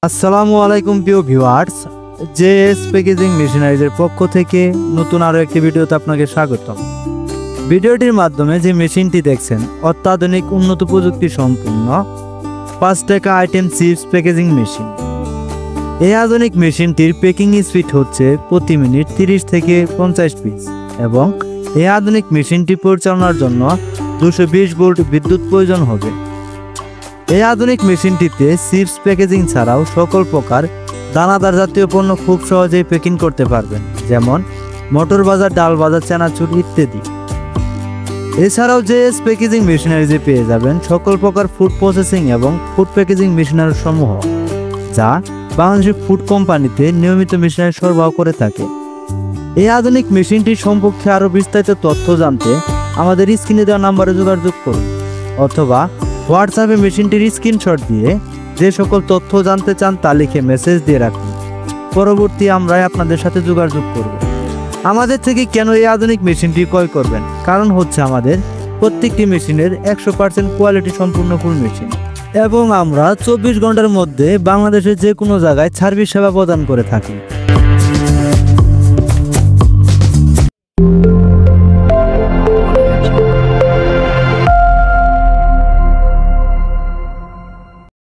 আসসালামু আলাইকুম প্রিয় ভিউয়ার্স, জেএস প্যাকেজিং মেশিনারিজের পক্ষ থেকে নতুন আরও একটি ভিডিওতে আপনাকে স্বাগতম। ভিডিওটির মাধ্যমে যে মেশিনটি দেখছেন অত্যাধুনিক উন্নত প্রযুক্তি সম্পন্ন 5 টাকা আইটেম চিপস প্যাকেজিং মেশিন। এই আধুনিক মেশিনটির প্যাকিং স্পিড হচ্ছে প্রতি মিনিট 30 থেকে 50 পিস এবং এই আধুনিক মেশিনটি পরিচালনার জন্য 220 ভোল্ট বিদ্যুৎ প্রয়োজন হবে। এই আধুনিক মেশিনটিতে চিপস প্যাকেজিং ছাড়াও সকল প্রকার দানাদার জাতীয় পণ্য খুব সহজেই প্যাকিং করতে পারবেন, যেমন মটর ভাজা, ডাল ভাজা, চানাচুর ইত্যাদি। এছাড়াও জেএস প্যাকেজিং মেশিনারিজে পেয়ে যাবেন সকল প্রকার ফুড প্রসেসিং এবং ফুড প্যাকেজিং মেশিনারি সমূহ, যা বাংলাদেশের ফুড কোম্পানিতে নিয়মিত মেশিনারি সরবরাহ করে থাকে। এই আধুনিক মেশিনটি সম্পর্কে আরও বিস্তারিত তথ্য জানতে আমাদের স্ক্রিনে দেওয়া নাম্বারে যোগাযোগ করুন অথবা হোয়াটসঅ্যাপে মেশিনটির স্ক্রিনশট দিয়ে যে সকল তথ্য জানতে চান তা লিখে মেসেজ দিয়ে রাখুন। পরবর্তী আমরাই আপনাদের সাথে যোগাযোগ করব। আমাদের থেকে কেন এই আধুনিক মেশিনটি ক্রয় করবেন? কারণ হচ্ছে আমাদের প্রত্যেকটি মেশিনের 100% কোয়ালিটি সম্পূর্ণ ফুল মেশিন এবং আমরা 24 ঘন্টার মধ্যে বাংলাদেশের যে কোনো জায়গায় সার্ভিস সেবা প্রদান করে থাকি।